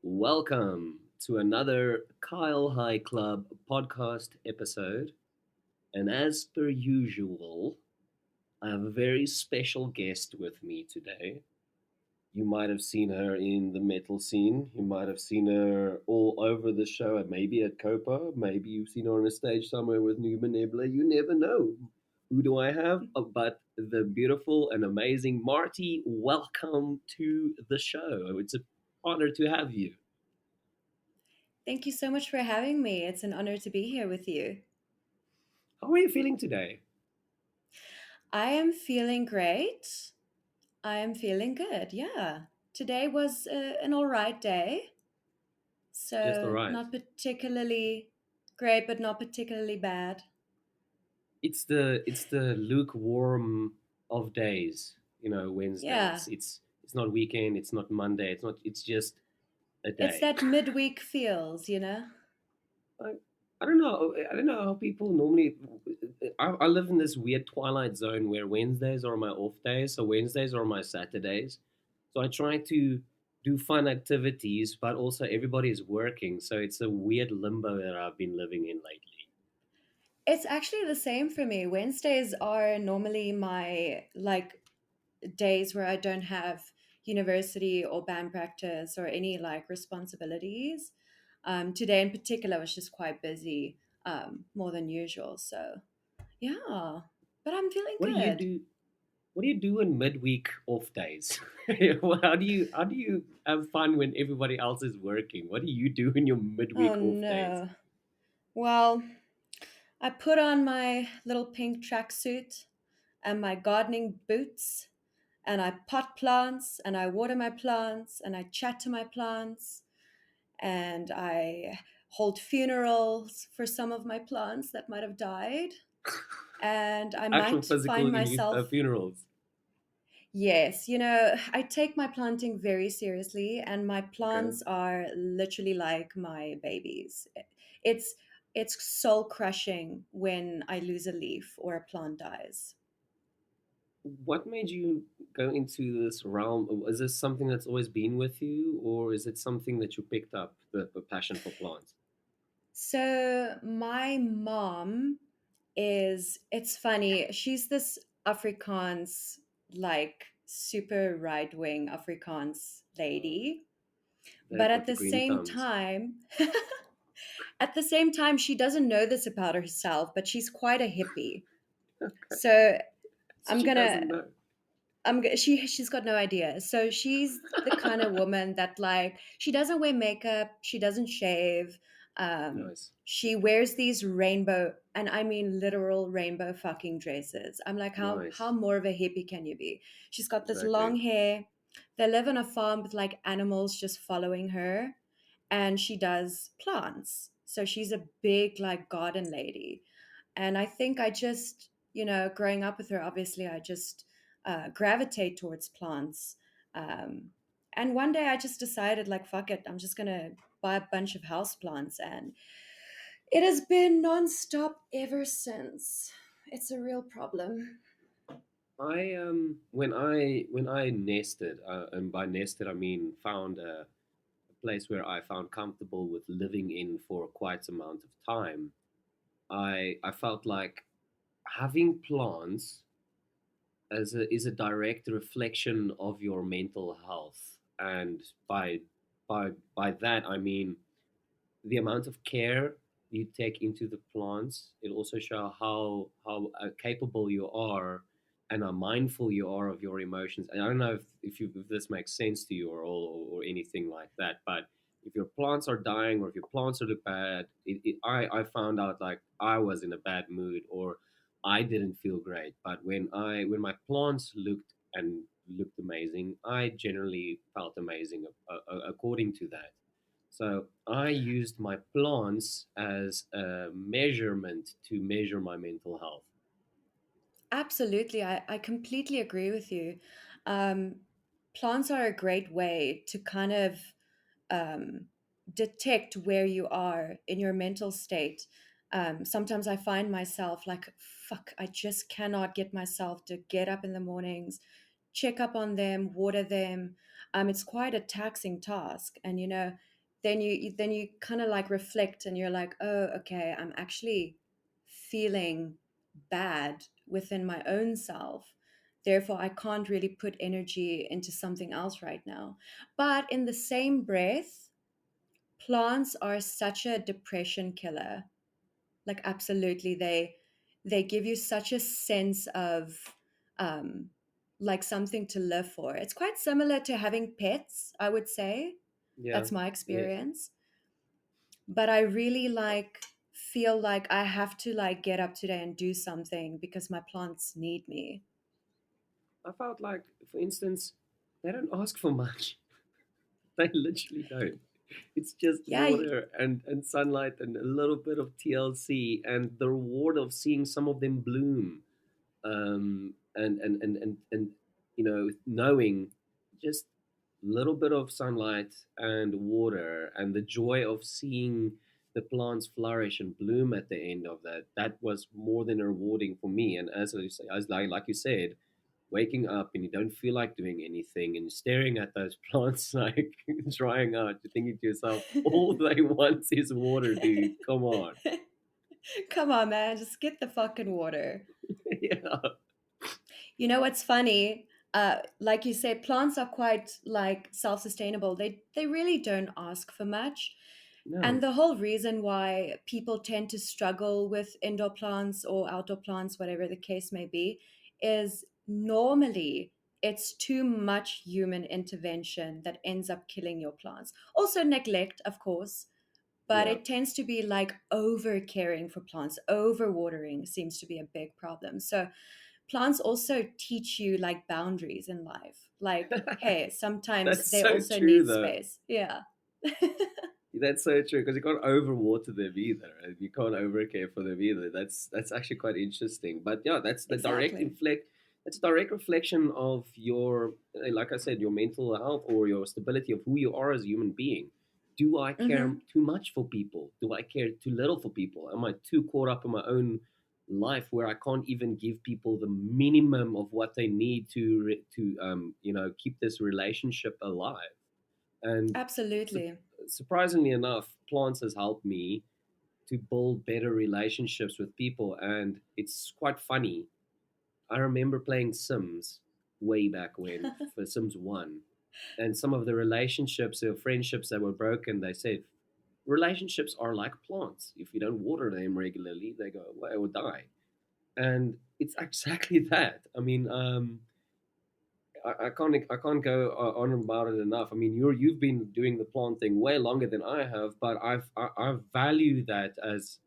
Welcome to another Kyle High Club podcast episode. And as per usual, I have a very special guest with me today. You might have seen her in the metal scene. You might have seen her all over the show, maybe at Copa. Maybe you've seen her on a stage somewhere with Newman Nebula. You never know. Who do I have? But the beautiful and amazing Marty. Welcome to the show. It's an honor to have you. Thank you so much for having me. It's an honor to be here with you. How are you feeling today? I am feeling great. I am feeling good. Yeah. Today was an all right day. Just all So, right. not particularly great, but not particularly bad. It's the lukewarm of days. Wednesday. Yeah. It's not weekend. It's not Monday. It's not. It's just a It's day. that midweek feels. I, I don't know. I don't know how people normally. I live in this weird twilight zone where Wednesdays are my off days, so Wednesdays are my Saturdays. So I try to do fun activities, but also everybody is working, so it's a weird limbo that I've been living in lately. It's actually the same for me. Wednesdays are normally my days where I don't have university or band practice or any responsibilities. Today in particular was just quite busy, more than usual. So yeah, but I'm feeling What do you good. do? What do you do in midweek off days? How do you have fun when everybody else is working? What do you do in your Oh midweek off days? no. Well, I put on my little pink tracksuit and my gardening boots and I pot plants and I water my plants and I chat to my plants and I hold funerals for some of my plants that might have died. And I Actual might physical find myself, funerals. yes, I take my planting very seriously, and my Okay. plants are literally like my babies. It's it's soul crushing when I lose a leaf or a plant dies. What made you go into this realm? Is this something that's always been with you, or is it something that you picked up, the passion for plants? So my mom it's funny. She's this Afrikaans, like super right wing Afrikaans Uh, lady. they've But got the green thumbs. at the same time, she doesn't know this about herself, but she's quite a hippie. So So I'm she gonna, doesn't know. she's got no idea. So she's the kind of woman that she doesn't wear makeup, she doesn't shave, Nice, she wears these rainbow, and I mean literal rainbow fucking dresses. I'm like, how nice, more of a hippie can you be? She's got this exactly. long hair. They live on a farm with like animals just following her, and she does plants. So she's a big like garden lady. And I think I just, growing up with her, obviously I just gravitate towards plants. Um, and one day I just decided, like, fuck it, I'm just gonna buy a bunch of house plants, and it has been nonstop ever since. It's a real problem. When I nested, and by nested I mean found a place where I found comfortable with living in for quite some amount of time. I felt like having plants is a direct reflection of your mental health, and by that I mean the amount of care you take into the plants. It also shows how capable you are and how mindful you are of your emotions. And I don't know if this makes sense to you or anything like that, but if your plants are dying or if your plants are look bad, I found out like I was in a bad mood or I didn't feel great. But when my plants looked amazing, I generally felt amazing according to that. So I used my plants as a measurement to measure my mental health. Absolutely. I completely agree with you. Um, Plants are a great way to kind of um, detect where you are in your mental state. Sometimes I find myself like, fuck, I just cannot get myself to get up in the mornings, check up on them, water them. it's quite a taxing task. And then you kind of like reflect and you're like, oh, okay, I'm actually feeling bad within my own self. Therefore, I can't really put energy into something else right now. But in the same breath, plants are such a depression killer. Like absolutely, they give you such a sense of um like something to live for. It's quite similar to having pets, I would say. Yeah. That's my Yes. experience. But I really like feel like I have to like get up today and do something because my plants need me. I felt like, for instance, they don't ask for much. They literally don't. It's just Yeah, water and sunlight and a little bit of TLC and the reward of seeing some of them bloom. And knowing just little bit of sunlight and water and the joy of seeing the plants flourish and bloom at the end of that was more than rewarding for me. And as like you said, waking up and you don't feel like doing anything and staring at those plants like drying out, you're thinking to yourself, all they want is water, dude, come on. come on, man, just get the fucking water. Yeah. You know what's funny? Like you said, plants are quite like self-sustainable. They really don't ask for much. And No. the whole reason why people tend to struggle with indoor plants or outdoor plants, whatever the case may be, is normally it's too much human intervention that ends up killing your plants. Also, neglect, of course, but Yeah. it tends to be like over caring for plants, over watering seems to be a big problem. So, plants also teach you like boundaries in life. Like, hey, sometimes That's they so also true, need though. space. Yeah. That's so true because you can't overwater them either, and you can't overcare for them either. That's actually quite interesting. But yeah, that's the direct Exactly. inflect. It's a direct reflection of your, like I said, your mental health or your stability of who you are as a human being. Do I care Hmm. too much for people? Do I care too little for people? Am I too caught up in my own life where I can't even give people the minimum of what they need to keep this relationship alive? And su- Absolutely. surprisingly enough, plants has helped me to build better relationships with people, and it's quite funny. I remember playing Sims way back when for Sims 1, and some of the relationships or friendships that were broken, they said relationships are like plants. If you don't water them regularly, they go away or die. And it's exactly that. I mean, I can't go on about it enough. I mean, you've been doing the plant thing way longer than I have, but I value that as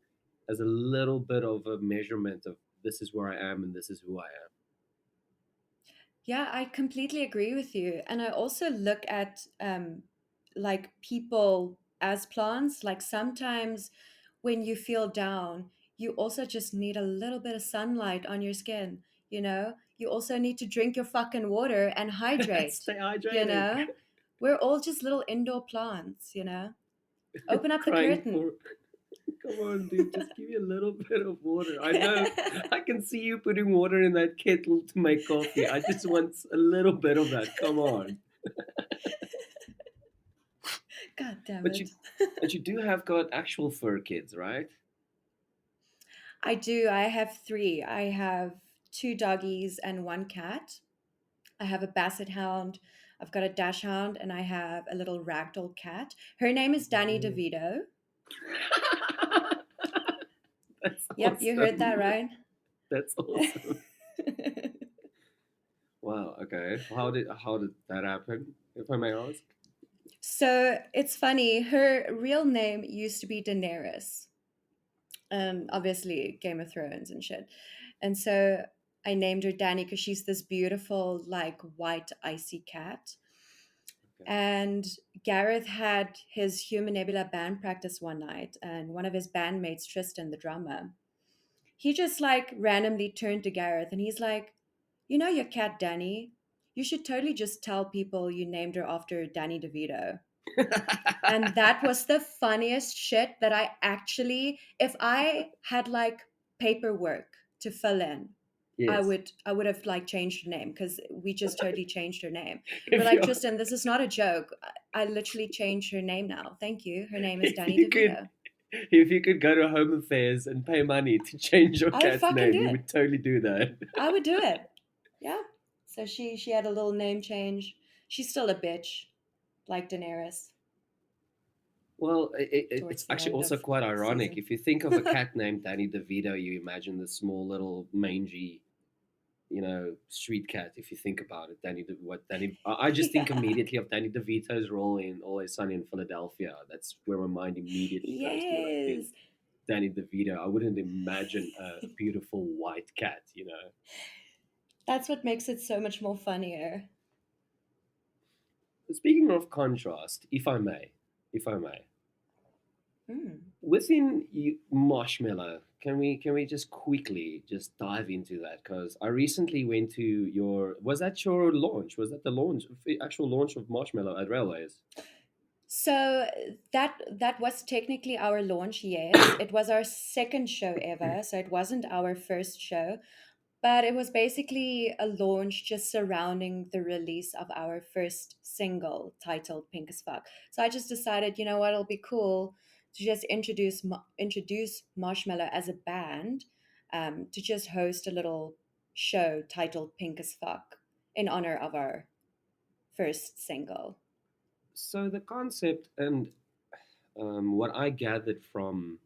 a little bit of a measurement of this is where I am and this is who I Yeah, I completely agree with you. And I also look at like people as plants. Like sometimes when you feel down, you also just need a little bit of sunlight on your skin, you know? You also need to drink your fucking water and am. hydrate, Stay you hydrated. know? We're all just little indoor plants, you know? Open up the Crying curtain. for come on, dude, just give me a little bit of water. I know I can see you putting water in that kettle to make coffee. I just want a little bit of that. Come on. God damn But you it. but you do have got actual fur kids, right? I do. I have three. I have two doggies and one cat. I have a basset hound, I've got a dachshund, and I have a little ragdoll cat. Her name is Danny Ooh. DeVito. That's Yep, you heard that awesome. right. That's awesome. Wow. Okay. How did that happen? If I may ask. So it's funny. Her real name used to be Daenerys, obviously Game of Thrones and shit. And so I named her Danny because she's this beautiful, like white, icy cat. Okay. And Gareth had his Human Nebula band practice one night, and one of his bandmates, Tristan, the drummer, he just like randomly turned to Gareth and he's like, you know, your cat Danny, you should totally just tell people you named her after Danny DeVito. And that was the funniest shit if I had like paperwork to fill in, Yes. I would have like changed her name because we just totally changed her name. But If like you Tristan, this is not a joke. I literally changed her name now. Thank you. Her name is if Danny you could DeVito. if you could go to Home Affairs and pay money to change your I would cat's fucking name, do you it. would totally do that. I would do it. Yeah. So she had a little name change. She's still a bitch, like Daenerys Well, it's towards the actually end also of quite the ironic. season. If you think of a cat named Danny DeVito, you imagine the small little mangy, street cat. If you think about it, I just think Yeah. immediately of Danny DeVito's role in Always Sunny in Philadelphia. That's where my mind immediately goes to when I think Yes. Danny DeVito. I wouldn't imagine a beautiful white cat. That's what makes it so much more funnier. Speaking of contrast, if I may, Mm. within Marshmallow, can we just quickly just dive into that? Because I recently went to your was that your launch? Was that the actual launch of Marshmallow at Railways? So that was technically our launch, yes. It was our second show ever, so it wasn't our first show, but it was basically a launch just surrounding the release of our first single titled Pink as Fuck. So I just decided, you know what, it'll be cool to just introduce Marshmallow as a band, to just host a little show titled Pink as Fuck in honor of our first single. So the concept and what I gathered from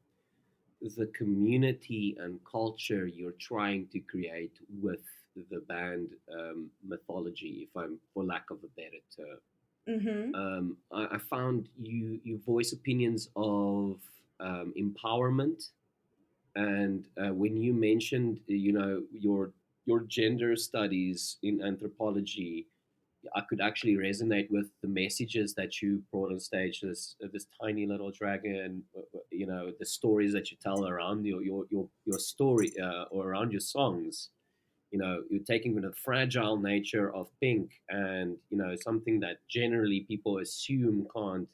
the community and culture you're trying to create with the band mythology, if I'm for lack of a better term. Mm-hmm. I found you voice opinions of empowerment, and when you mentioned your gender studies in anthropology, I could actually resonate with the messages that you brought on stage. This tiny little dragon, the stories that you tell around your story, or around your songs. You're taking the fragile nature of Pink, and something that generally people assume can't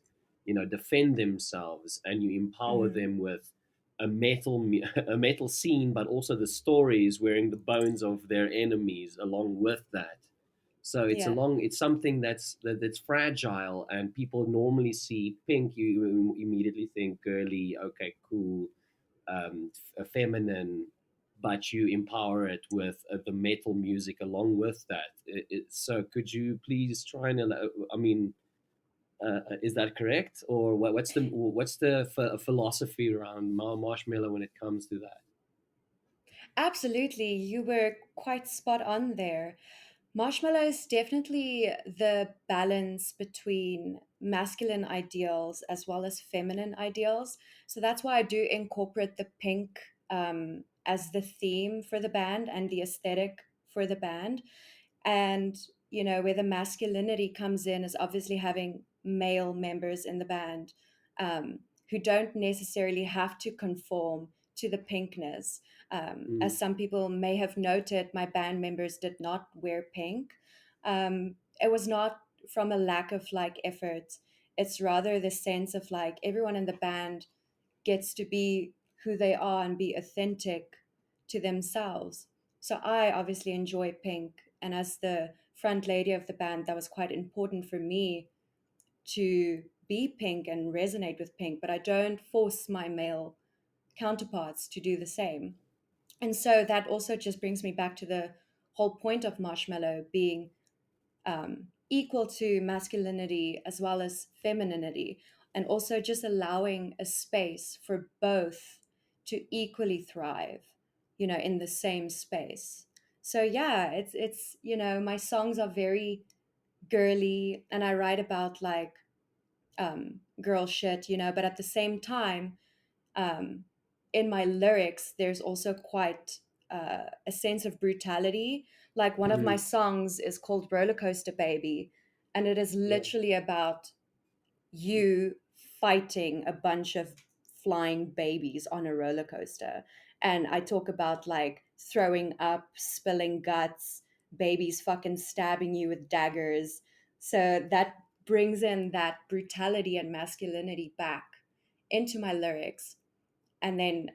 defend themselves, and you empower Mm-hmm. them with a metal scene, but also the stories wearing the bones of their enemies along with that. So Yeah. it's something that's fragile, and people normally see Pink, you immediately think girly, okay, cool, feminine, but you empower it with the metal music along with that. So could you please try and I mean, is that correct, or what's the philosophy around Marshmallow when it comes to that? Absolutely. You were quite spot on there. Marshmallow is definitely the balance between masculine ideals as well as feminine ideals. So that's why I do incorporate the pink, as the theme for the band and the aesthetic for the band. And, where the masculinity comes in is obviously having male members in the band, who don't necessarily have to conform to the pinkness. Mm, As some people may have noted, my band members did not wear pink. It was not from a lack of like effort. It's rather the sense of like everyone in the band gets to be who they are and be authentic to themselves. So I obviously enjoy pink. And as the front lady of the band, that was quite important for me to be pink and resonate with pink, but I don't force my male counterparts to do the same. And so that also just brings me back to the whole point of Marshmallow being, equal to masculinity as well as femininity, and also just allowing a space for both to equally thrive, in the same space. So yeah, it's my songs are very girly, and I write about like, girl shit, but at the same time, um, in my lyrics, there's also quite, a sense of brutality. Like one of my mm, songs is called Roller Coaster Baby, and it is yeah. literally about you fighting a bunch of flying babies on a roller coaster. And I talk about like throwing up, spilling guts, babies fucking stabbing you with daggers. So that brings in that brutality and masculinity back into my lyrics. And then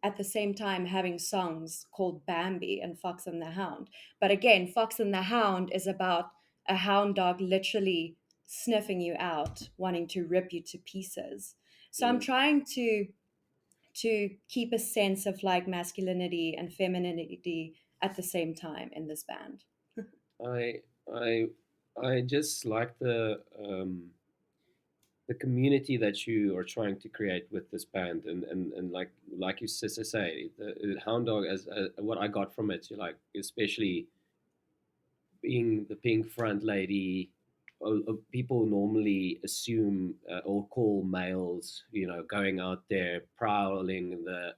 at the same time having songs called Bambi and Fox and the Hound. But again, Fox and the Hound is about a hound dog literally sniffing you out, wanting to rip you to pieces. So I'm Mm. trying to keep a sense of like masculinity and femininity at the same time in this band. I I I just like the community that you are trying to create with this band, and like you sister say, the hound dog, as what I got from it, you like, especially being the pink front lady. People normally assume or call males, going out there prowling the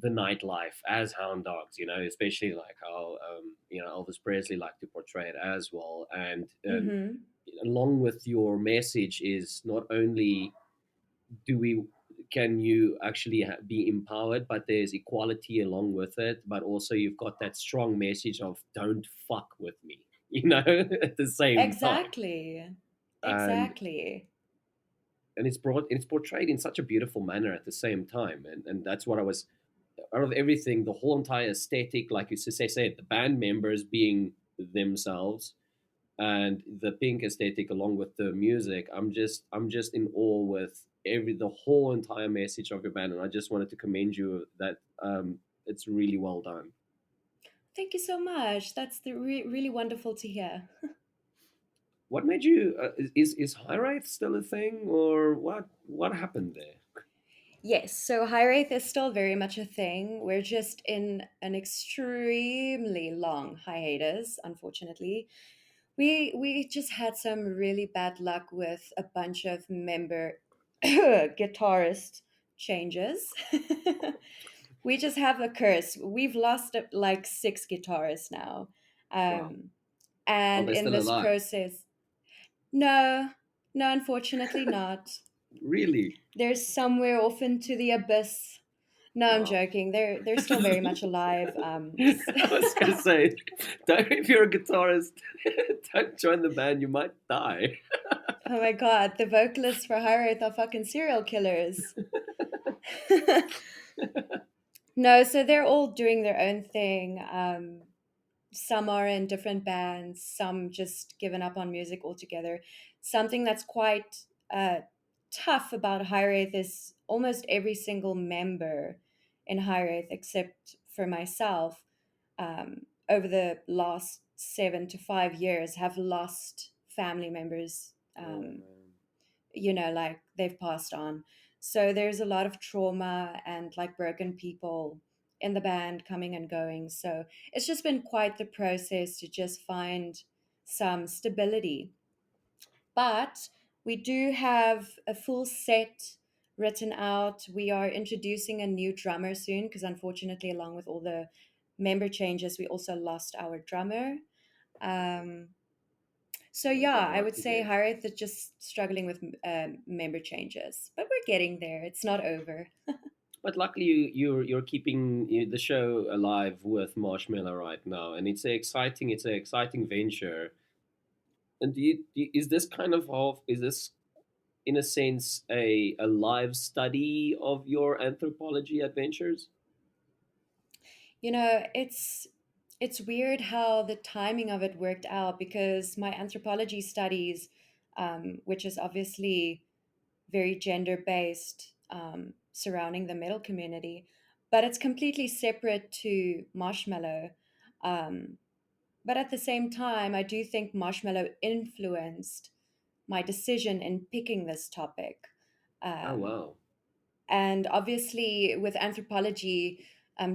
nightlife as hound dogs, especially like how Elvis Presley liked to portray it as well. And Mm-hmm. along with your message is not only do we can you actually be empowered, but there's equality along with it, but also you've got that strong message of don't fuck with me, at the same time. Exactly. and Exactly. and it's portrayed in such a beautiful manner at the same time, and that's what I was, out of everything, the whole entire aesthetic, like you said, the band members being themselves, and the pink aesthetic along with the music. I'm just in awe with the whole entire message of your band, and I just wanted to commend you that it's really well done. Thank you so much. That's really wonderful to hear. What made you is high rate still a thing, or what happened there? Yes, so high wraith is still very much a thing. We're just in an extremely long hiatus, unfortunately. We just had some really bad luck with a bunch of member guitarist changes. We just have a curse. We've lost like six guitarists now. Wow. Um, Are and they in still this alive? process, no, no, unfortunately not. Really? They're somewhere off into the abyss. No, I'm Wow. joking. They're still very much alive. I was gonna say, don't, if you're a guitarist, don't join the band. You might die. Oh my god, the vocalists for High Earth are fucking serial killers. No, so they're all doing their own thing. Some are in different bands, some just given up on music altogether. Something that's quite tough about High Earth is almost every single member in High Earth, except for myself, over the last 7 to 5 years, have lost family members. Oh man. Like they've passed on. So there's a lot of trauma and like broken people in the band coming and going. So it's just been quite the process to just find some stability. But we do have a full set written out. We are introducing a new drummer soon because, unfortunately, along with all the member changes, we also lost our drummer. Um, so That's yeah, not I hard would to say get. Harith is just struggling with member changes, but we're getting there. It's not over. But luckily, you're keeping the show alive with Marshmallow right now, and it's an exciting venture. And is this kind of is this in a sense a live study of your anthropology adventures? It's weird how the timing of it worked out because my anthropology studies, which is obviously very gender based, surrounding the metal community, but it's completely separate to Marshmallow. Um, but at the same time, I do think Marshmallow influenced my decision in picking this topic. Oh Um, wow. and obviously, with anthropology,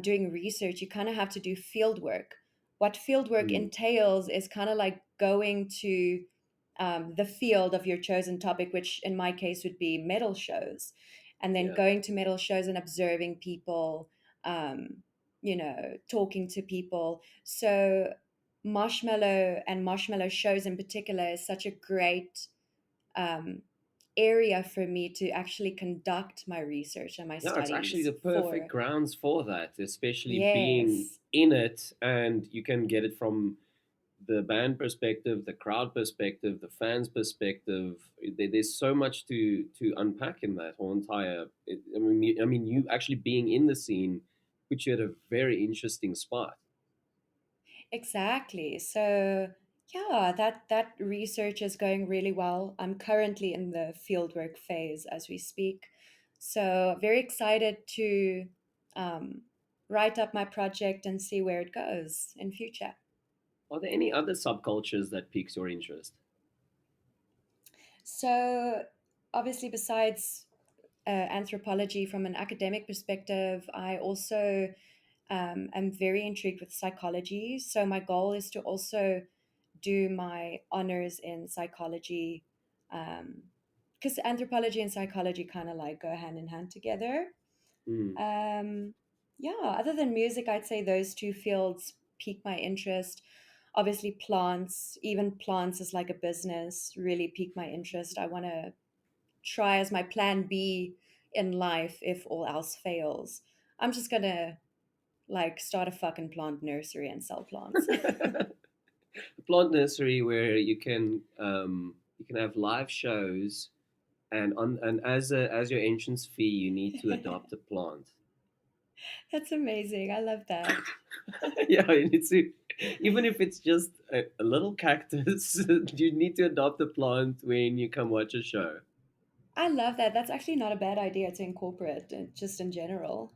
doing research, you kind of have to do field work. What field work Mm, entails is kind of like going to the field of your chosen topic, which in my case would be metal shows, and then yeah. going to metal shows and observing people, talking to people. So, Marshmallow and Marshmallow shows in particular is such a great um, area for me to actually conduct my research and my Yeah, it's actually studies the perfect for. grounds for that, especially being Yes. in it, and you can get it from the band perspective, the crowd perspective, the fans perspective. There's so much to unpack in that whole entire. I mean, you actually being in the scene put you at a very interesting spot. Exactly. So, yeah, that research is going really well. I'm currently in the fieldwork phase as we speak. So, very excited to um, write up my project and see where it goes in future. Are there any other subcultures that piques your interest? So, obviously, besides anthropology from an academic perspective, I also am very intrigued with psychology. So, my goal is to also do my honors in psychology, because anthropology and psychology kind of like go hand in hand together. Hmm. Um, yeah, other than music, I'd say those two fields pique my interest. Obviously, plants, even plants as like a business, really pique my interest. I want to try as my plan B in life if all else fails. I'm just gonna like start a fucking plant nursery and sell plants. A plant nursery where you can have live shows, and as your entrance fee, you need to adopt a plant. That's amazing. I love that. Yeah, you need to, even if it's just a little cactus, you need to adopt a plant when you come watch a show. I love that. That's actually not a bad idea to incorporate just in general.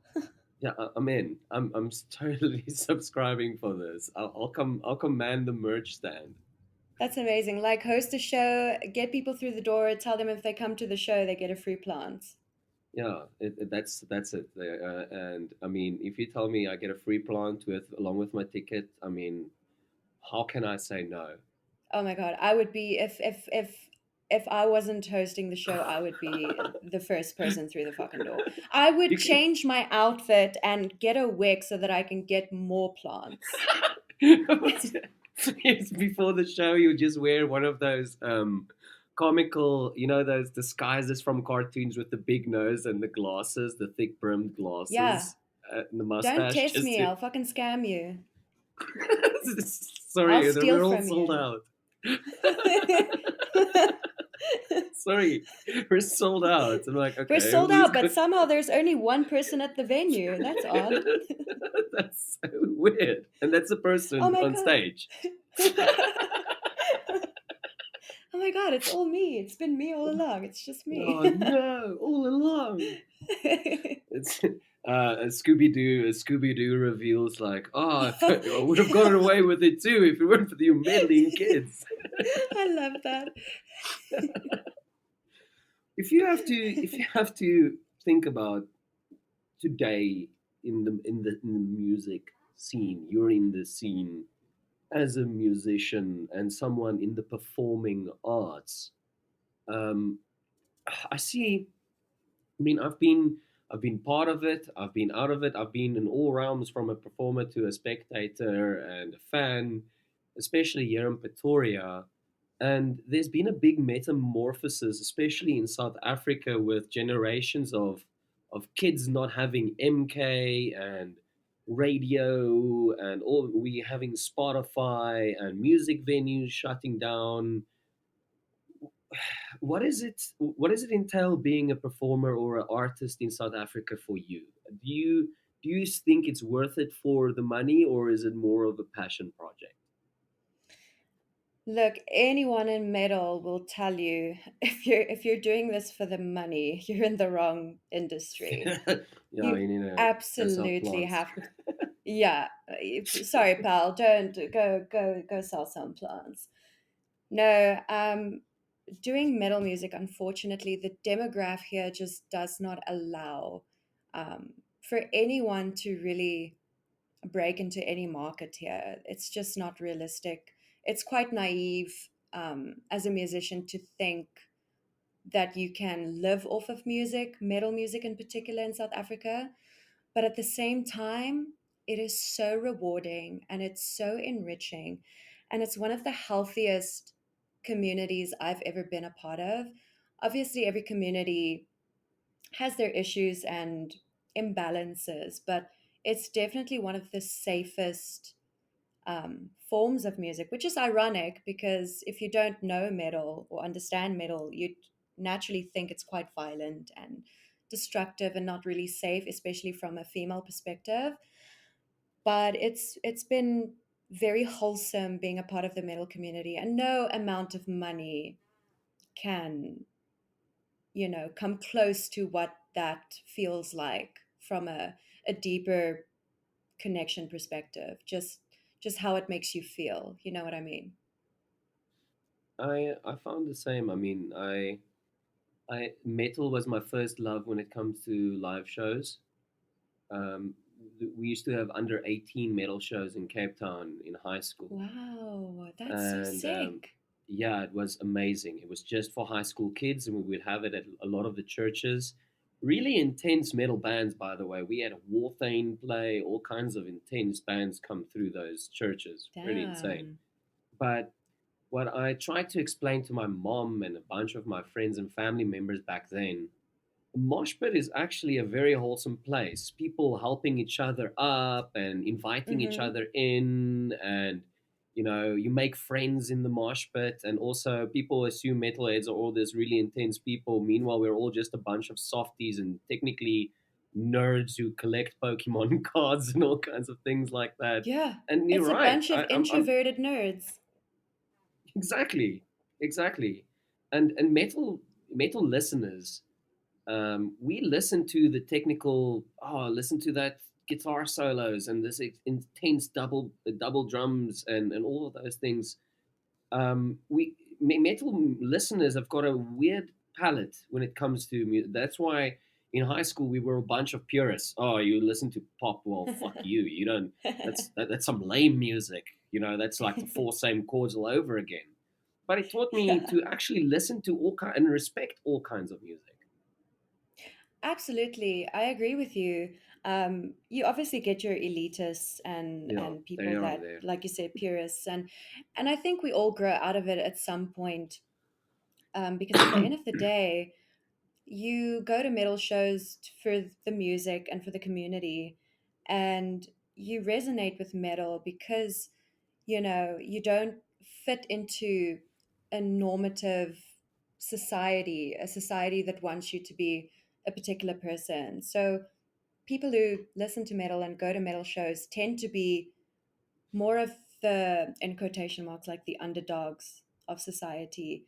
Yeah, I'm in. I'm totally subscribing for this. I'll command the merch stand. That's amazing. Like host a show, get people through the door, tell them if they come to the show, they get a free plant. Yeah, that's it. And I mean, if you tell me I get a free plant with along with my ticket, I mean, how can I say no? Oh my god, I would be if I wasn't hosting the show, I would be the first person through the fucking door. I would You can, change my outfit and get a wig so that I can get more plants. Yes, before the show, you just wear one of those comical, those disguises from cartoons with the big nose and the glasses, the thick brimmed Yeah, glasses, and the don't mustache, test just me. to. I'll fucking scam you. I'll Sorry, steal we're all from sold you. out. Sorry, we're sold out. I'm like, We're okay, sold who's out, but good? somehow there's only one person at the venue. That's odd. That's so weird. And that's the Oh person my on god. stage. Oh my god, it's all me. It's been me all along. It's just me. Oh no, all along. It's a Scooby Doo. A Scooby Doo reveals like, oh, I would have gotten away with it too if it weren't for you meddling kids. I love that. If you have to think about today in the music scene, you're in the scene as a musician and someone in the performing arts. Um, I see. I mean, I've been part of it. I've been out of it. I've been in all realms, from a performer to a spectator and a fan, especially here in Pretoria. And there's been a big metamorphosis, especially in South Africa, with generations of kids not having MK and radio, and all we having Spotify and music venues shutting down. What does it entail being a performer or an artist in South Africa for you? Do you think it's worth it for the money, or is it more of a passion project? Look, anyone in metal will tell you if you're doing this for the money, you're in the wrong industry. Yeah, You you need to go sell absolutely plants. have. Yeah, sorry, pal. Don't go sell some plants. No, doing metal music, unfortunately, the demographic here just does not allow for anyone to really break into any market here. It's just not realistic. It's quite naive as a musician to think that you can live off of music, metal music in particular in South Africa. But at the same time, it is so rewarding and it's so enriching. And it's one of the healthiest communities I've ever been a part of. Obviously, every community has their issues and imbalances, but it's definitely one of the safest forms of music, which is ironic because if you don't know metal or understand metal, you'd naturally think it's quite violent and destructive and not really safe, especially from a female perspective. But it's been very wholesome being a part of the metal community, and no amount of money can, come close to what that feels like from a deeper connection perspective. Just how it makes you feel. You know what I mean? I found the same. I mean, I metal was my first love when it comes to live shows. Um, we used to have under 18 metal shows in Cape Town in high school, Wow, that's so and sick. yeah, it was amazing. It was just for high school kids, and we would have it at a lot of the churches. Really intense metal bands, by the way. We had Warthane play, all kinds of intense bands come through those churches. Really insane. Damn. But what I tried to explain to my mom and a bunch of my friends and family members back then, a mosh pit is actually a very wholesome place. People helping each other up and inviting each Mm-hmm. other in, and you make friends in the mosh pit. And also, people assume metalheads are all this really intense people. Meanwhile, we're all just a bunch of softies and technically nerds who collect Pokemon cards and all kinds of things like that. Yeah, And you're it's a right. bunch of I'm introverted nerds. exactly, exactly. And metal listeners, we listen to the technical. Oh, listen to that guitar solos and this intense double drums and all of those things. Metal listeners have got a weird palate when it comes to music. That's why in high school we were a bunch of purists. Oh, you listen to pop? Well, fuck you. You don't. That's some lame music. That's like the four same chords all over again. But it taught me Yeah. to actually listen to all kind and respect all kinds of music. Absolutely, I agree with you. You obviously get your elitists and Yeah, and they people are that, there. like you said, purists, and I think we all grow out of it at some point. Because at the end of the day, you go to metal shows for the music and for the community, and you resonate with metal because you don't fit into a normative society, a society that wants you to be a particular person. So people who listen to metal and go to metal shows tend to be more of the, in quotation marks, like the underdogs of society,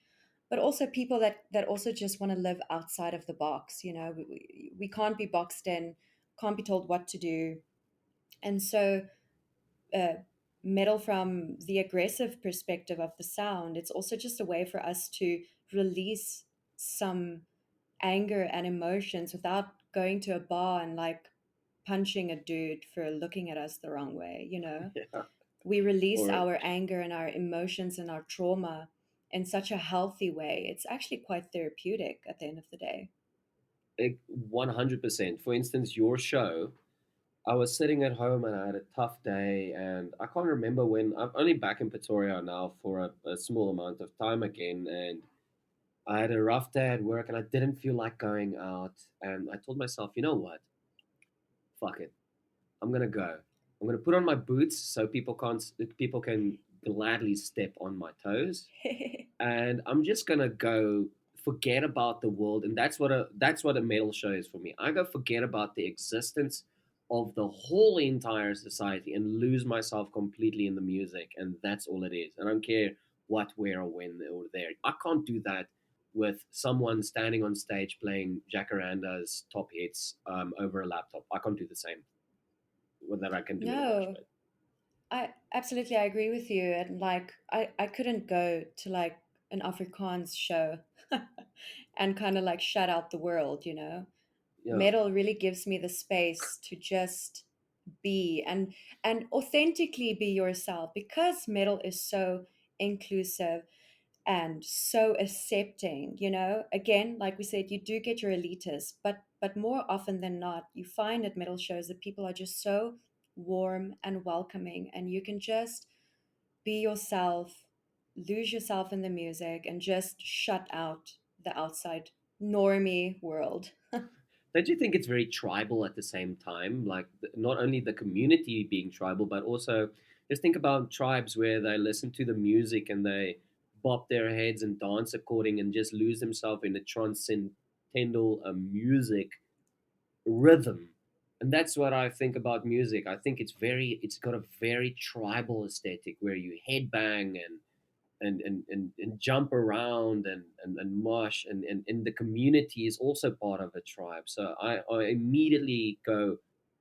but also people that also just want to live outside of the box. We can't be boxed in, can't be told what to do. And so uh, metal, from the aggressive perspective of the sound, it's also just a way for us to release some anger and emotions without going to a bar and like punching a dude for looking at us the wrong way. Yeah. We release Or our anger and our emotions and our trauma in such a healthy way. It's actually quite therapeutic at the end of the day. 100%. For instance, your show, I was sitting at home and I had a tough day, and I can't remember when. I'm only back in Pretoria now for a small amount of time again, and I had a rough day at work and I didn't feel like going out. And I told myself, you know what? Fuck it. I'm gonna go. I'm gonna put on my boots so people can gladly step on my toes, and I'm just gonna go forget about the world. And that's what a metal show is for me. I go forget about the existence of the whole entire society and lose myself completely in the music, and that's all it is. I don't care what, where, or when or there. I can't do that with someone standing on stage playing Jacaranda's top hits over a laptop. I can't do the same with that I can do in a mosh No, pit. I agree with you. And like I couldn't go to like an Afrikaans show and kind of like shut out the world. Yeah. Metal really gives me the space to just be and authentically be yourself, because metal is so inclusive and so accepting. Again, like we said, you do get your elitists, but more often than not, you find at metal shows that people are just so warm and welcoming, and you can just be yourself, lose yourself in the music, and just shut out the outside normie world. Don't you think it's very tribal at the same time? Like not only the community being tribal, but also Just think about tribes where they listen to the music and they bop their heads and dance according and just lose themselves in a transcendental music rhythm. And that's what I think about music. I think it's got a very tribal aesthetic where you headbang and jump around and mosh and the community is also part of a tribe. So I immediately go,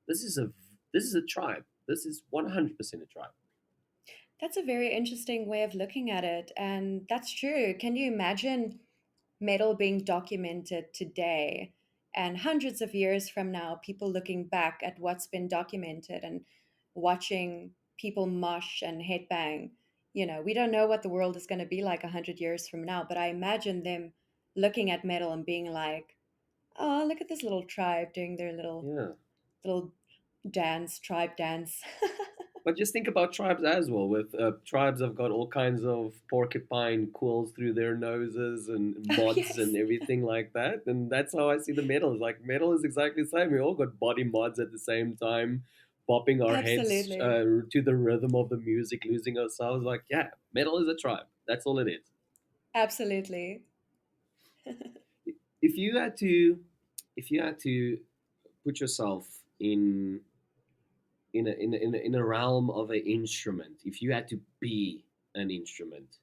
this is a this is a tribe. This is 100% a tribe. That's a very interesting way of looking at it. And that's true. Can you imagine metal being documented today and hundreds of years from now, people looking back at what's been documented and watching people mosh and headbang? We don't know what the world is going to be like 100 years from now, but I imagine them looking at metal and being like, oh, look at this little tribe doing their Yeah. little dance, tribe dance. But just think about tribes as well. With tribes have got all kinds of porcupine quills through their noses and Oh, mods yes, and everything like that. And that's how I see the metal. It's like metal is exactly the same. We all got body mods at the same time, bopping our heads absolutely. to the rhythm of the music, losing ourselves. Like, yeah, metal is a tribe. That's all it is. Absolutely. If you had to, if you had to put yourself in a realm of an instrument, if you had to be an instrument,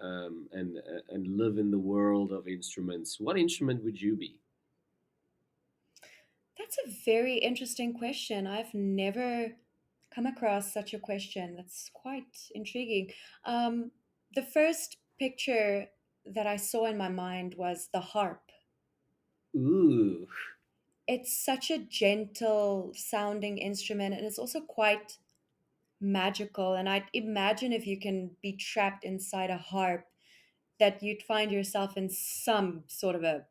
and live in the world of instruments, what instrument would you be? That's a very interesting question. I've never come across such a question. That's quite intriguing. Um, the first picture that I saw in my mind was the harp. Ooh, It's such a gentle sounding instrument, and it's also quite magical. And I'd imagine if you can be trapped inside a harp, that you'd find yourself in some sort of a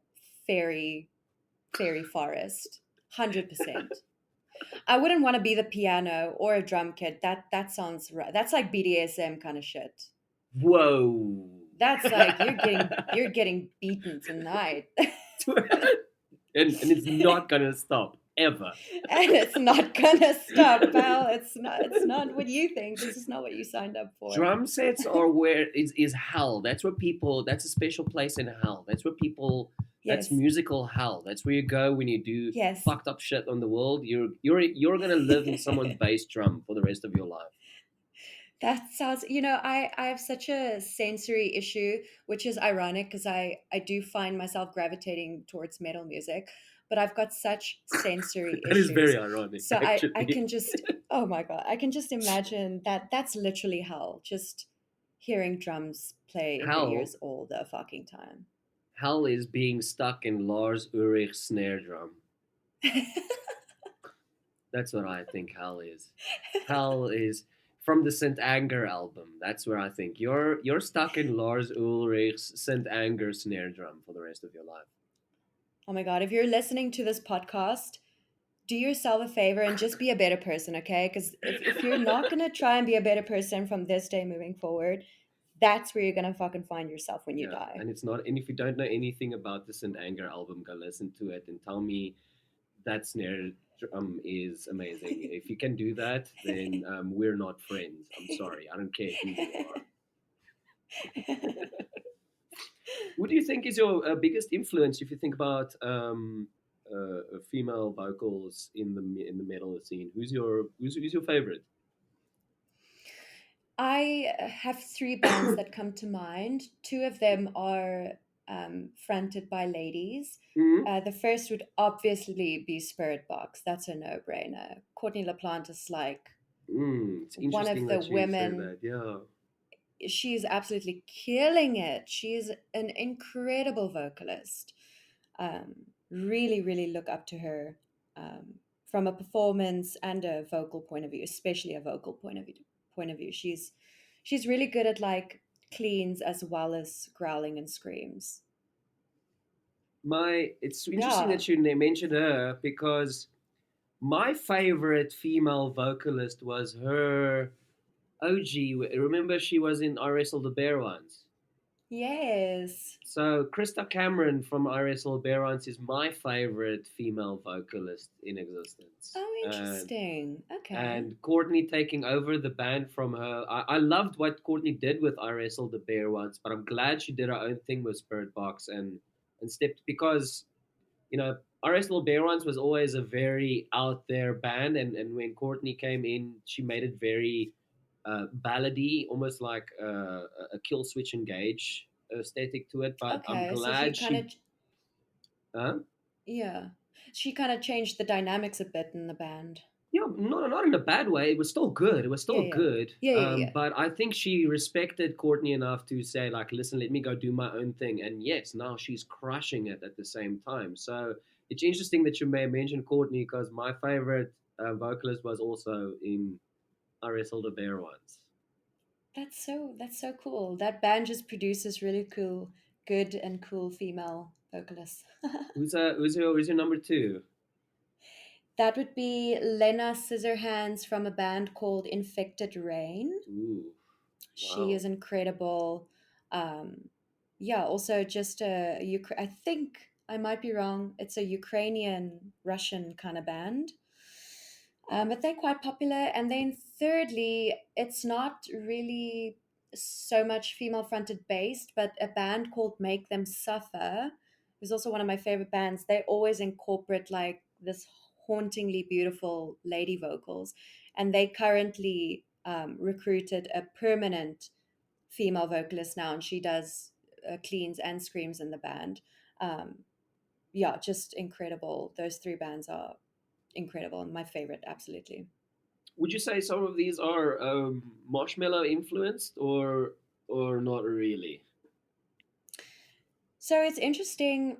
fairy fairy forest. 100%. I wouldn't want to be the piano or a drum kit. That sounds right. That's like BDSM kind of shit. whoa. That's like you're getting beaten tonight. And it's not gonna stop ever. And it's not gonna stop, pal. It's not what you think. This is not what you signed up for. Drum sets are where is hell. That's where people. That's a special place in hell. That's where people. That's Yes. musical hell. That's where you go when you do Yes. fucked up shit on the world. You're gonna live in someone's bass drum for the rest of your life. That sounds, I have such a sensory issue, which is ironic because I do find myself gravitating towards metal music, but I've got such sensory That is issues. very ironic, So I actually. can just, oh my God, I can just imagine that that's literally hell, just hearing drums play in your Hell, ears all the fucking time. hell is being stuck in Lars Ulrich's snare drum. That's what I think hell is. Hell is from the Saint Anger album. That's where I think you're stuck in Lars Ulrich's Saint Anger snare drum for the rest of your life. Oh my God, if you're listening to this podcast, do yourself a favor and just be a better person, okay? Because if you're not going to try and be a better person from this day moving forward, that's where you're going to fucking find yourself when you Yeah, die. and it's not. And if you don't know anything about the Saint Anger album, go listen to it and tell me that snare drum is amazing. If you can do that, then we're not friends. I'm sorry. I don't care who you are. Who do you think is your biggest influence if you think about female vocals in the metal scene? Who's your favorite? I have three bands that come to mind. Two of them are fronted by ladies. Mm-hmm. The first would obviously be Spirit Box. That's a no brainer. Courtney LaPlante is like It's one interesting of the that you say women. that. Yeah. She's absolutely killing it. She's an incredible vocalist. Really, really look up to her from a performance and a vocal point of view, especially a vocal point of view. She's really good at like cleans as well as growling and screams. It's interesting Yeah. that you mentioned her because my favorite female vocalist was her OG. Remember, she was in I Wrestled the Bear once. Yes. So Krista Cameron from RSL Barons is my favorite female vocalist in existence. Oh, interesting. Okay. And Courtney taking over the band from her. I loved what Courtney did with I Wrestled the Bear once, but I'm glad she did her own thing with Spirit Box and stepped because I Wrestled Bear once was always a very out there band, and when Courtney came in, she made it very ballady, almost like a Kill Switch Engage aesthetic to it. But I'm Okay. So she glad kind she. of, Uh, yeah, she kind of changed the dynamics a bit in the band. not in a bad way. It was still good. It was Yeah, still yeah, good. yeah, yeah, yeah. But I think she respected Courtney enough to say, like, listen, let me go do my own thing. And yes, now she's crushing it at the same time. So it's interesting that you may mention Courtney because my favorite vocalist was also in I Wrestled a Bear once. That's so cool. That band just produces really cool, good and cool female vocalists. Who's your number two? That would be Lena Scissorhands from a band called Infected Rain. Ooh, She wow. is incredible. Um, yeah, also just I think I might be wrong. It's a Ukrainian Russian kind of band. But they're quite popular. And then thirdly, it's not really so much female fronted based, but a band called Make Them Suffer is also one of my favorite bands. They always incorporate like this hauntingly beautiful lady vocals. And they currently recruited a permanent female vocalist now, and she does cleans and screams in the band. Um, yeah, just incredible. Those three bands are incredible and my favorite, absolutely. Would you say some of these are marshmallow influenced or not really? So it's interesting.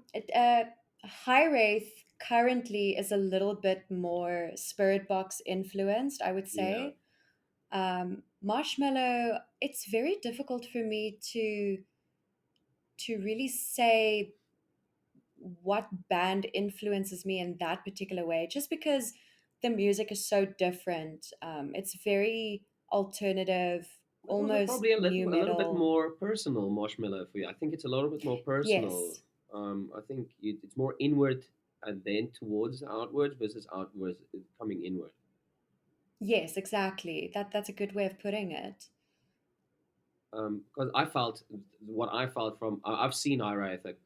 High Wraith currently is a little bit more Spirit Box influenced, I would Yeah. say. Marshmallow, it's very difficult for me to really say what band influences me in that particular way, just because the music is so different. It's very alternative, It's also probably almost new a little bit metal. more personal marshmallow for you. I think it's a little bit more personal. Yes, I think it's more inward and then towards outwards versus outwards coming inward. yes, exactly. That's a good way of putting it. Because I felt what I felt from I've seen Ira like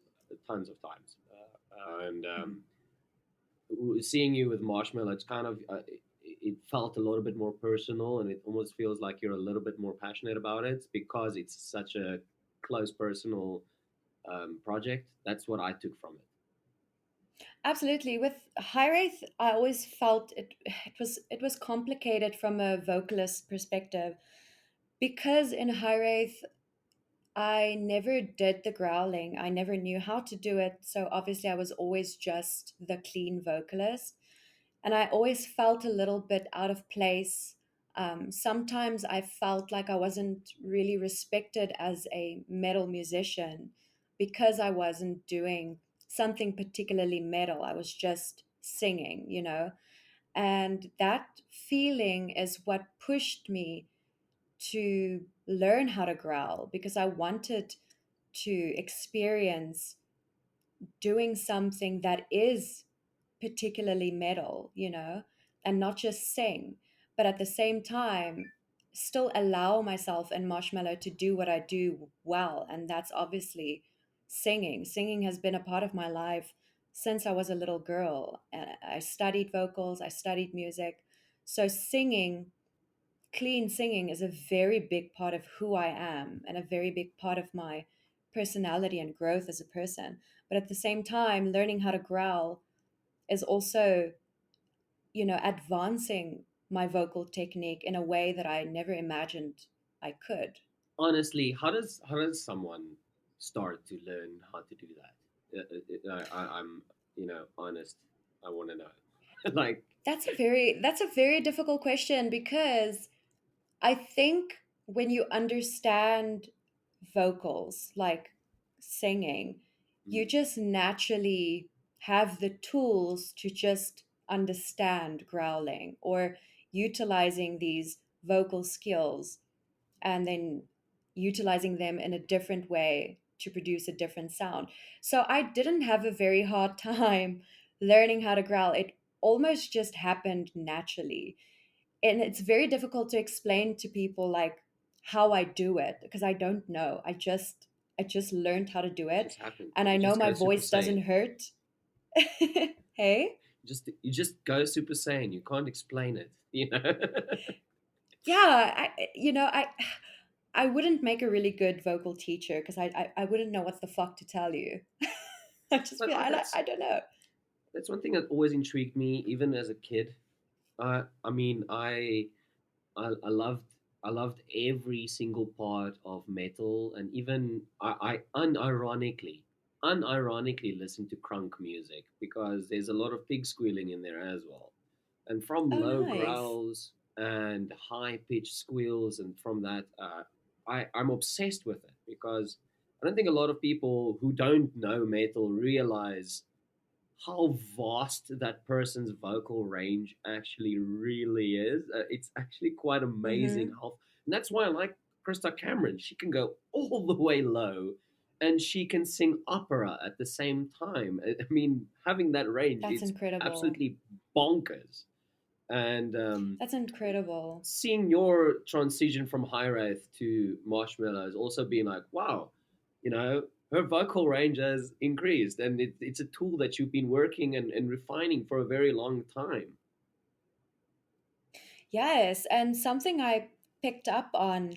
tons of times, and Mhm. seeing you with Marshmallow, it's kind of it felt a little bit more personal, and it almost feels like you're a little bit more passionate about it because it's such a close personal project. That's what I took from it. Absolutely. With High Wraith, I always felt it was complicated from a vocalist perspective because in High Wraith I never did the growling. I never knew how to do it. So obviously, I was always just the clean vocalist. And I always felt a little bit out of place. Sometimes I felt like I wasn't really respected as a metal musician because I wasn't doing something particularly metal. I was just singing. And that feeling is what pushed me to learn how to growl because I wanted to experience doing something that is particularly metal, and not just sing, but at the same time, still allow myself and Marshmallow to do what I do well. And that's obviously singing. Singing has been a part of my life since I was a little girl. And I studied vocals, I studied music. So singing, clean singing is a very big part of who I am and a very big part of my personality and growth as a person. But at the same time, learning how to growl is also, advancing my vocal technique in a way that I never imagined I could. Honestly, how does someone start to learn how to do that? I'm honest. I want to know. Like, That's a very difficult question because I think when you understand vocals, like singing, you mm, just naturally have the tools to just understand growling or utilizing these vocal skills and then utilizing them in a different way to produce a different sound. So I didn't have a very hard time learning how to growl. It almost just happened naturally. And it's very difficult to explain to people like how I do it because I don't know. I just learned how to do It it, just happened. and I You know just my go Super voice doesn't Saiyan. hurt. Hey? You just go Super Saiyan. You can't explain it. Yeah, I wouldn't make a really good vocal teacher because I wouldn't know what the fuck to tell you. I'd just But be like, that's I don't know. that's one thing that always intrigued me, even as a kid. I mean, I loved every single part of metal, and even I unironically listen to crunk music because there's a lot of pig squealing in there as well, and from Oh, low nice. growls and high pitched squeals, and from that, I'm obsessed with it because I don't think a lot of people who don't know metal realize how vast that person's vocal range actually really is. It's actually quite amazing Mm-hmm. how, and that's why I like Krista Cameron. She can go all the way low, and she can sing opera at the same time. I mean, having that range, That's it's incredible. absolutely bonkers. And That's incredible. seeing your transition from High Wraith to Marshmallow has also been like, wow, her vocal range has increased, and it's a tool that you've been working and refining for a very long time. Yes, and something I picked up on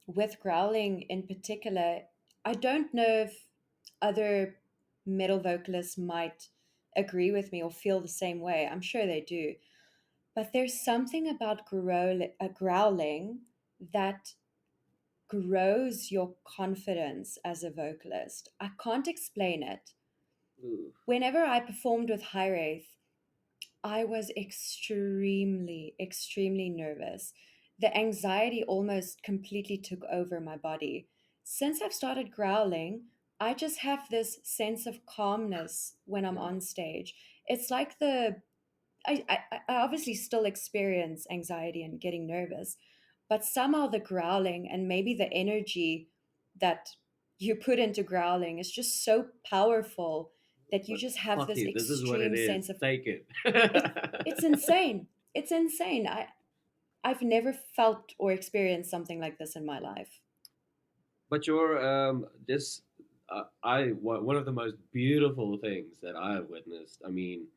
with growling in particular, I don't know if other metal vocalists might agree with me or feel the same way. I'm sure they do. But there's something about growling that grows your confidence as a vocalist. I can't explain it. Ooh, Whenever I performed with High Wraith, I was extremely, extremely nervous. The anxiety almost completely took over my body. Since I've started growling, I just have this sense of calmness when I'm yeah, on stage. It's like I obviously still experience anxiety and getting nervous, but somehow the growling and maybe the energy that you put into growling is just so powerful that you but just have fuck this you, this is what it extreme is. sense of Take it. it's insane. It's insane. I've never felt or experienced something like this in my life. But you're this one of the most beautiful things that I have witnessed. I mean,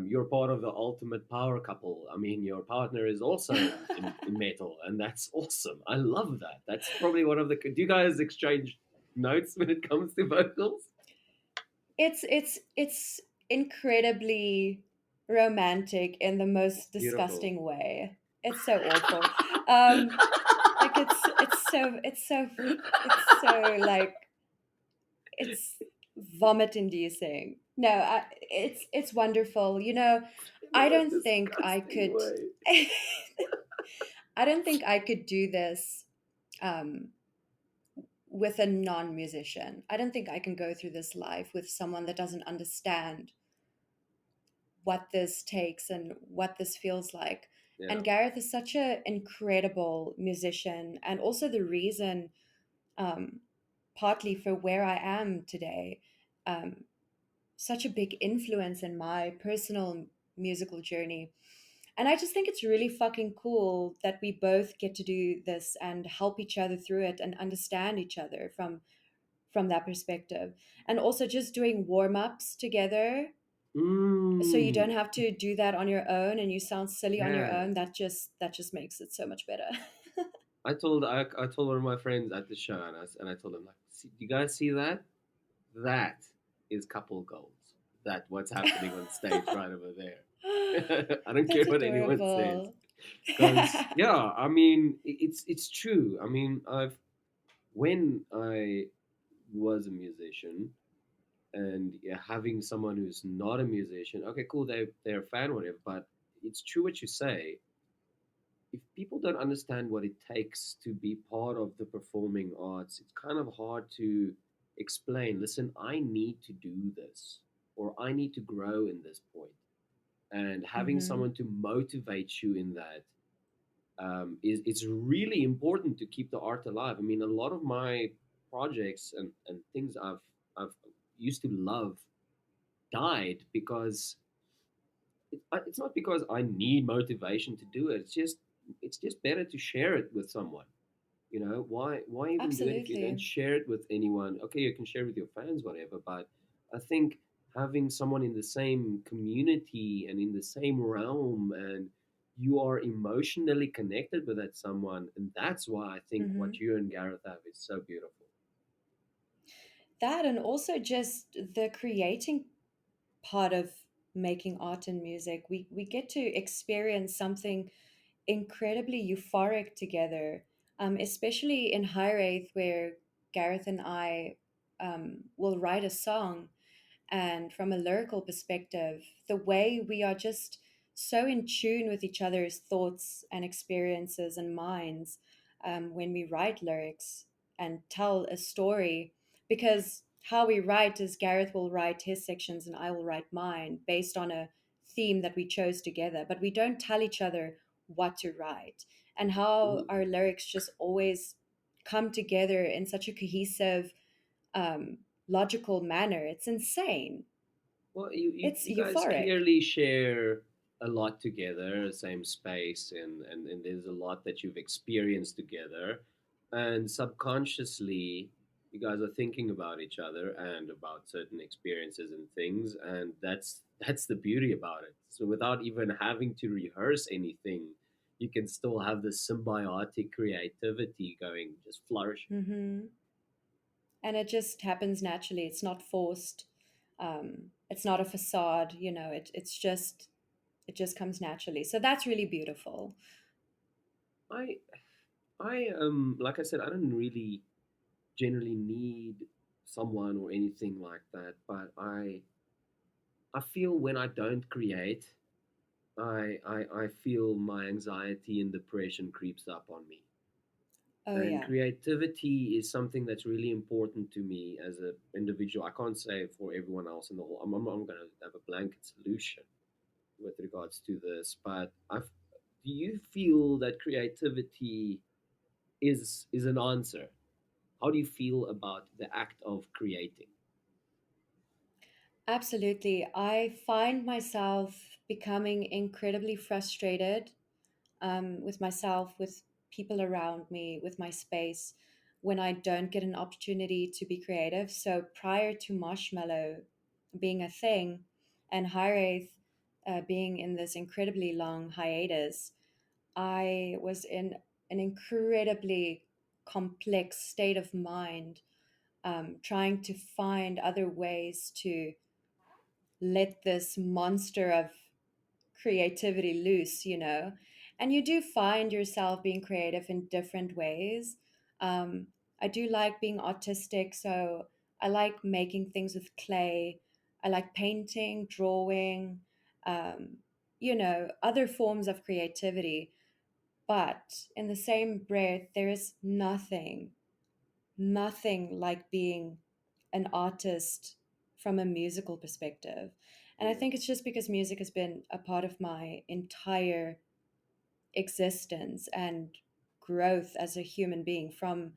you're part of the ultimate power couple. I mean, your partner is also in metal, and that's awesome. I love that. That's probably one of the. Do you guys exchange notes when it comes to vocals? It's incredibly romantic in the most Beautiful. disgusting way. It's so awful. Like it's so like it's vomit inducing. No, it's wonderful. In the I most don't think I disgusting could. way. I don't think I could do this um, with a non-musician. I don't think I can go through this life with someone that doesn't understand what this takes and what this feels like. Yeah. And Gareth is such an incredible musician, and also the reason, um, partly for where I am today. Um, Such a big influence in my personal musical journey. And I just think it's really fucking cool that we both get to do this and help each other through it and understand each other from that perspective. And also just doing warm-ups together so you don't Mm, have to do that on your own and you sound silly on your yeah. own. That just makes it so much better. I told one of my friends at the show, and I told him like, do you guys see that? That is couple goals. That what's happening on stage right over there. I don't care That's what anyone says. adorable. Because yeah, I mean, it's true. I mean, I've when I was a musician, and yeah, having someone who's not a musician, okay, cool, they're a fan, whatever. But it's true what you say. If people don't understand what it takes to be part of the performing arts, it's kind of hard to explain. Listen, I need to do this, or I need to grow in this point, and having Hmm. someone to motivate you in that is it's really important to keep the art alive. I mean, a lot of my projects and things I've used to love died because it's not because I need motivation to do it. It's just better to share it with someone. You know, why even do it if you don't Absolutely. share it with anyone? Okay, you can share with your fans, whatever. But I think having someone in the same community and in the same realm, and you are emotionally connected with that someone, and that's why I think Hmm. what you and Gareth have is so beautiful. That, and also just the creating part of making art and music. We get to experience something incredibly euphoric together, especially in High Wraith, where Gareth and I will write a song, and from a lyrical perspective, the way we are just so in tune with each other's thoughts and experiences and minds when we write lyrics and tell a story. Because how we write is Gareth will write his sections and I will write mine based on a theme that we chose together, but we don't tell each other what to write. And how Mhm. our lyrics just always come together in such a cohesive, um, logical manner. It's insane. Well, It's you guys euphoric. clearly share a lot together, same space, and there's a lot that you've experienced together. And subconsciously, you guys are thinking about each other and about certain experiences and things, and that's the beauty about it. So without even having to rehearse anything, you can still have this symbiotic creativity going, just flourishing. Hmm. And it just happens naturally. It's not forced. It's not a facade. It just comes naturally. So that's really beautiful. I like I said, I don't really generally need someone or anything like that, but I feel when I don't create, I feel my anxiety and depression creeps up on me. Oh And yeah. creativity is something that's really important to me as an individual. I can't say for everyone else in the whole. I'm going to have a blanket solution with regards to this, but do you feel that creativity is an answer? How do you feel about the act of creating? Absolutely. I find myself becoming incredibly frustrated with myself, with people around me, with my space when I don't get an opportunity to be creative. So prior to Marshmallow being a thing and High Wraith being in this incredibly long hiatus, I was in an incredibly complex state of mind, trying to find other ways to let this monster of creativity loose. And you do find yourself being creative in different ways. I do like being artistic, so I like making things with clay. I like painting, drawing, other forms of creativity. But in the same breath, there is nothing like being an artist from a musical perspective. And I Mm. think it's just because music has been a part of my entire existence and growth as a human being, from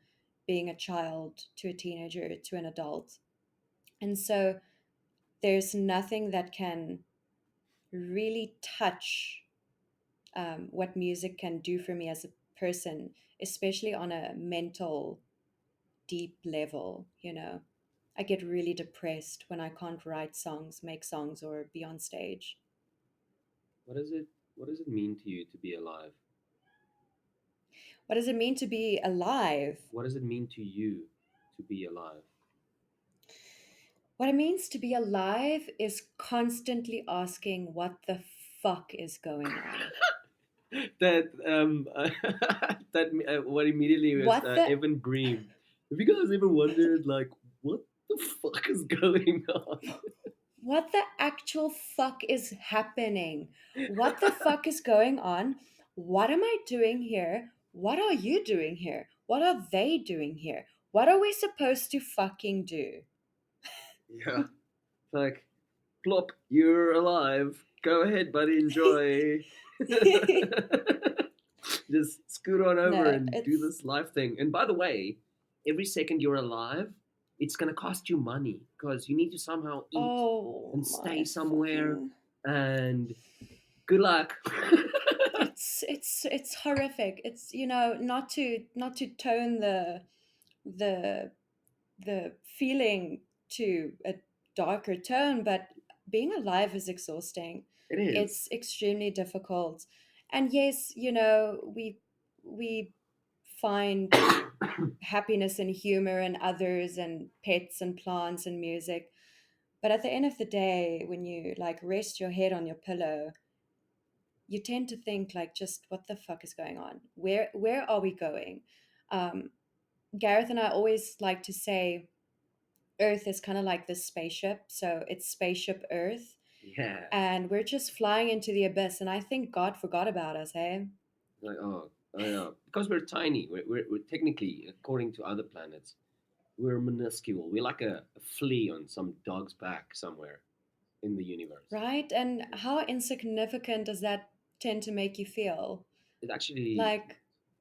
being a child to a teenager to an adult. And so there's nothing that can really touch what music can do for me as a person, especially on a mental deep level. I get really depressed when I can't write songs, make songs, or be on stage. What does it What does it mean to you to be alive? What does it mean to be alive? What does it mean to you to be alive? What it means to be alive is constantly asking what the fuck is going on. That that what immediately was What the Evan Bream. Have you guys ever wondered like what the fuck is going on? what the actual fuck is happening? What the fuck is going on? What am I doing here? What are you doing here? What are they doing here? What are we supposed to fucking do? Yeah, like plop, you're alive. Go ahead, buddy, enjoy. Just scoot on over No, and do it's this life thing. And by the way, every second you're alive, it's gonna cost you money because you need to somehow eat oh and stay my somewhere. fucking And good luck. it's horrific. It's, not to tone the the feeling to a darker tone, but being alive is exhausting. It is. It's extremely difficult. And yes, we find happiness and humor in others and pets and plants and music. But at the end of the day, when you like rest your head on your pillow, you tend to think like, just what the fuck is going on? Where are we going? Um, Gareth and I always like to say Earth is kind of like this spaceship. So it's spaceship Earth. Yeah. And we're just flying into the abyss. And I think God forgot about us, hey? Like, oh yeah. Because we're tiny. We're technically, according to other planets, we're minuscule. We're like a flea on some dog's back somewhere in the universe. Right? And how insignificant does that tend to make you feel? It's actually, Like,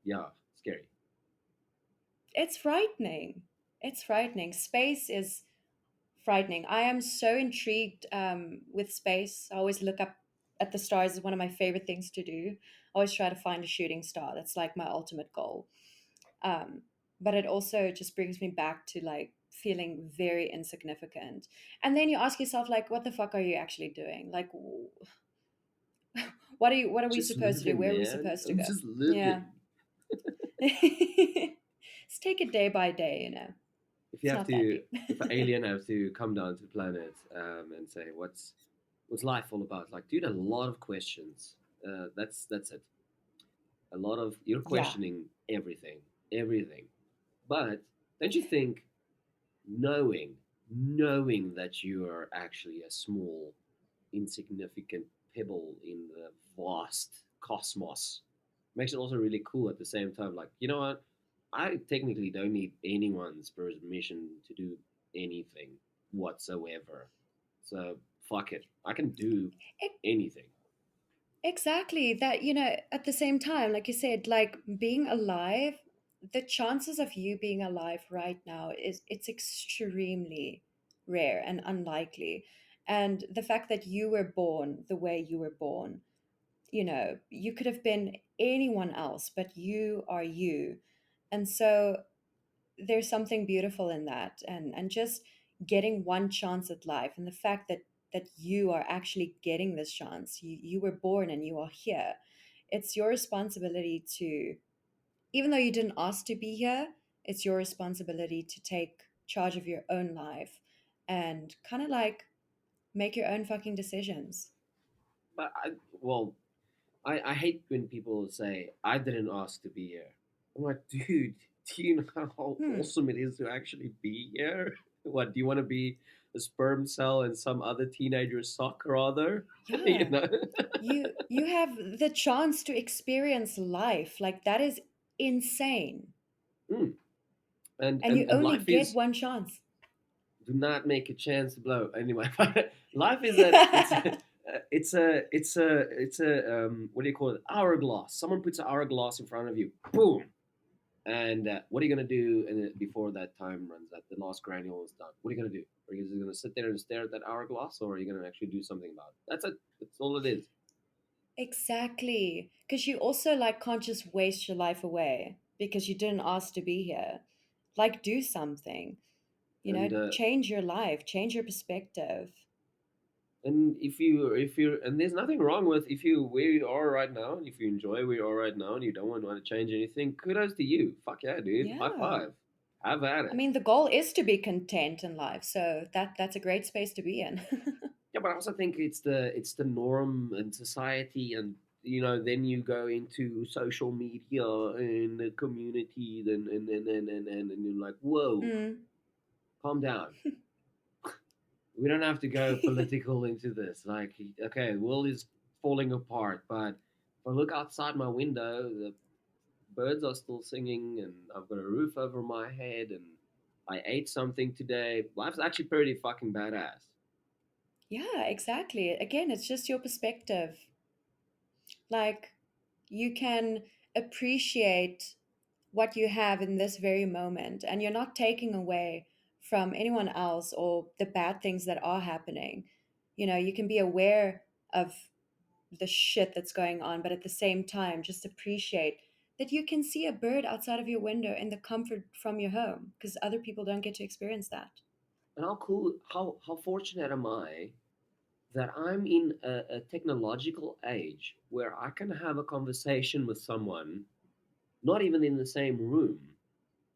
yeah, scary. it's frightening. It's frightening. Space is frightening. I am so intrigued with space. I always look up at the stars. Is one of my favorite things to do. I always try to find a shooting star. That's like my ultimate goal. Um, but it also just brings me back to like feeling very insignificant. And then you ask yourself, like, what the fuck are you actually doing? Like, what are we Just supposed to do? living, Where are we man. supposed to I'm go? just Yeah. living. Let's take it day by day. If you It's have not that to, deep. if an alien has to come down to the planet and say, what's life all about? Like, dude, a lot of questions. That's it. A lot of you're Yeah. questioning everything, everything. But don't you think knowing, knowing that you are actually a small, insignificant pebble in the vast cosmos makes it also really cool at the same time. Like, you know what? I technically don't need anyone's permission to do anything whatsoever. So fuck it. I can do anything. Exactly. That, at the same time, like you said, like being alive, the chances of you being alive right now it's extremely rare and unlikely. And the fact that you were born the way you were born, you could have been anyone else, but you are you. And so there's something beautiful in that, and just getting one chance at life, and the fact that you are actually getting this chance. You were born and you are here. It's your responsibility to, even though you didn't ask to be here, it's your responsibility to take charge of your own life and kind of like make your own fucking decisions. But I hate when people say, I didn't ask to be here. I'm like, dude, do you know how Hmm. awesome it is to actually be here? What, do you want to be a sperm cell in some other teenager's sock or other? You Yeah. know? You have the chance to experience life. Like, that is insane. Mm. And, And and you and only life get is, one chance. do not make a chance to blow. Anyway, life is a what do you call it? Hourglass. Someone puts an hourglass in front of you. Boom. And what are you gonna do before that time runs out? The last granule is done. What are you gonna do? Are you just gonna sit there and stare at that hourglass, or are you gonna actually do something about it? That's it. That's all it is. Exactly. Because you also like can't just waste your life away because you didn't ask to be here. Like, do something. And Change your life, change your perspective. and if you and there's nothing wrong with if you where you are right now, and if you enjoy where you are right now, and you don't want to change anything, kudos to you. Fuck yeah, dude. High Yeah. five. Have at I it. mean, the goal is to be content in life, so that's a great space to be in. Yeah, but I also think it's the norm in society, and then you go into social media and the community, and you're like, whoa, Mm. calm down. We don't have to go political into this. Like, okay, the world is falling apart, but if I look outside my window, the birds are still singing, and I've got a roof over my head, and I ate something today. Life's actually pretty fucking badass. Yeah, exactly. Again, it's just your perspective. Like, you can appreciate what you have in this very moment, and you're not taking away from anyone else or the bad things that are happening. You can be aware of the shit that's going on, but at the same time, just appreciate that you can see a bird outside of your window in the comfort from your home, because other people don't get to experience that. And how cool, how fortunate am I that I'm in a technological age where I can have a conversation with someone, not even in the same room,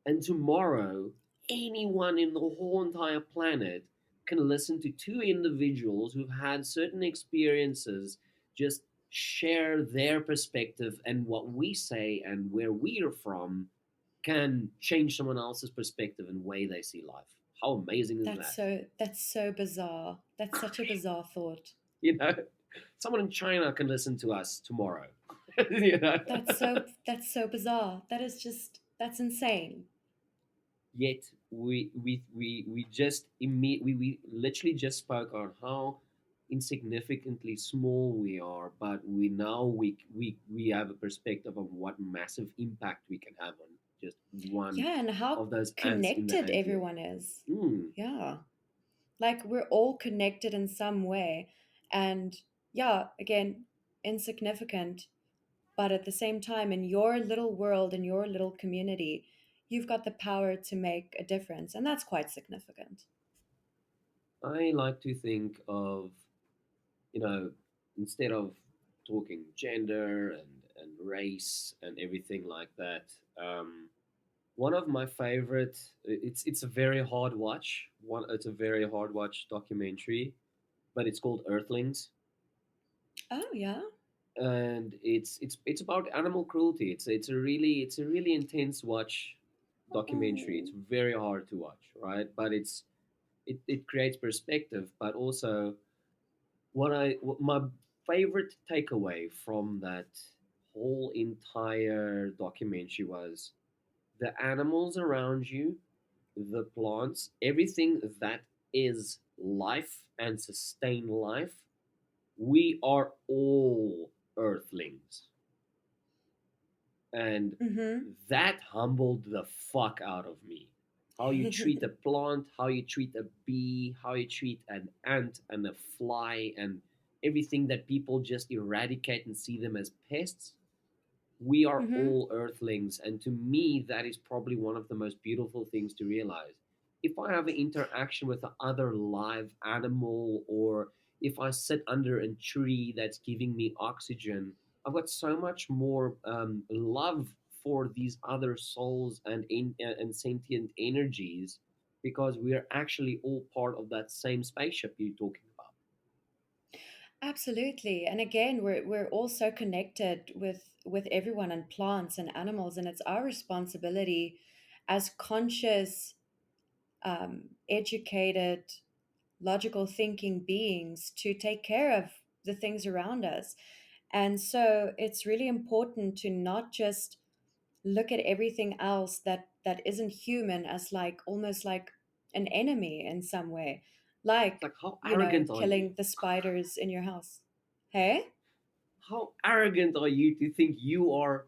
and tomorrow anyone in the whole entire planet can listen to two individuals who've had certain experiences just share their perspective, and what we say and where we are from can change someone else's perspective and way they see life. How amazing is that? That's so bizarre. That's such a bizarre thought. You know, someone in China can listen to us tomorrow. you know, That's so bizarre. That's insane. yet we just we literally just spoke on how insignificantly small we are, but we have a perspective of what massive impact we can have on just one Yeah, and how of those ants in the connected anthill. everyone is. Mm. Yeah. Like we're all connected in some way. And yeah, again, insignificant, but at the same time, in your little world, in your little community, you've got the power to make a difference. And that's quite significant. I like to think of, you know, instead of talking gender and race and everything like that, one of my favorite, it's a very hard watch. It's a very hard watch documentary, but it's called Earthlings, Oh, yeah. and it's about animal cruelty. It's a really intense watch documentary. Oh. It's very hard to watch, right? But it creates perspective, but also what my favorite takeaway from that whole entire documentary was the animals around you, the plants, everything that is life and sustain life. We are all earthlings, and Mm-hmm. that humbled the fuck out of me. How you treat a plant, how you treat a bee, how you treat an ant and a fly, and everything that people just eradicate and see them as pests. We are Mm-hmm. all earthlings, and to me that is probably one of the most beautiful things to realize. If I have an interaction with another live animal, or if I sit under a tree that's giving me oxygen, I've got so much more love for these other souls and sentient energies, because we are actually all part of that same spaceship you're talking about. Absolutely. And again, we're all so connected with everyone and plants and animals, and it's our responsibility as conscious, educated, logical thinking beings to take care of the things around us. And so it's really important to not just look at everything else that isn't human as like almost like an enemy in some way, It's like like, how arrogant are you? killing the spiders in your house. Hey. How arrogant are you to think you are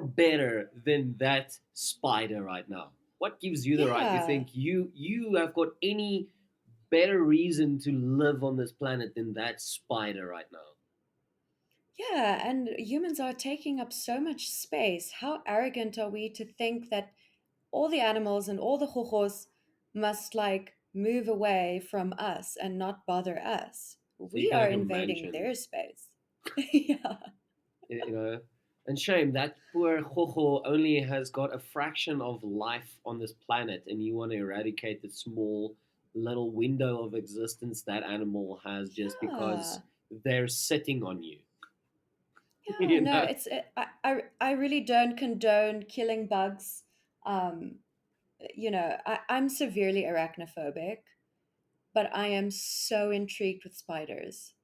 better than that spider right now? What gives you the right to Yeah. think you have got any better reason to live on this planet than that spider right now? Yeah, and humans are taking up so much space. How arrogant are we to think that all the animals and all the hojos must like move away from us and not bother us? So you We can are have your invading mansion, their space. Yeah. you know. And shame that poor Jojo only has got a fraction of life on this planet, and you want to eradicate the small little window of existence that animal has just because Yeah. they're sitting on you. Yeah, you no, know? I really don't condone killing bugs. Um, I'm severely arachnophobic, but I am so intrigued with spiders.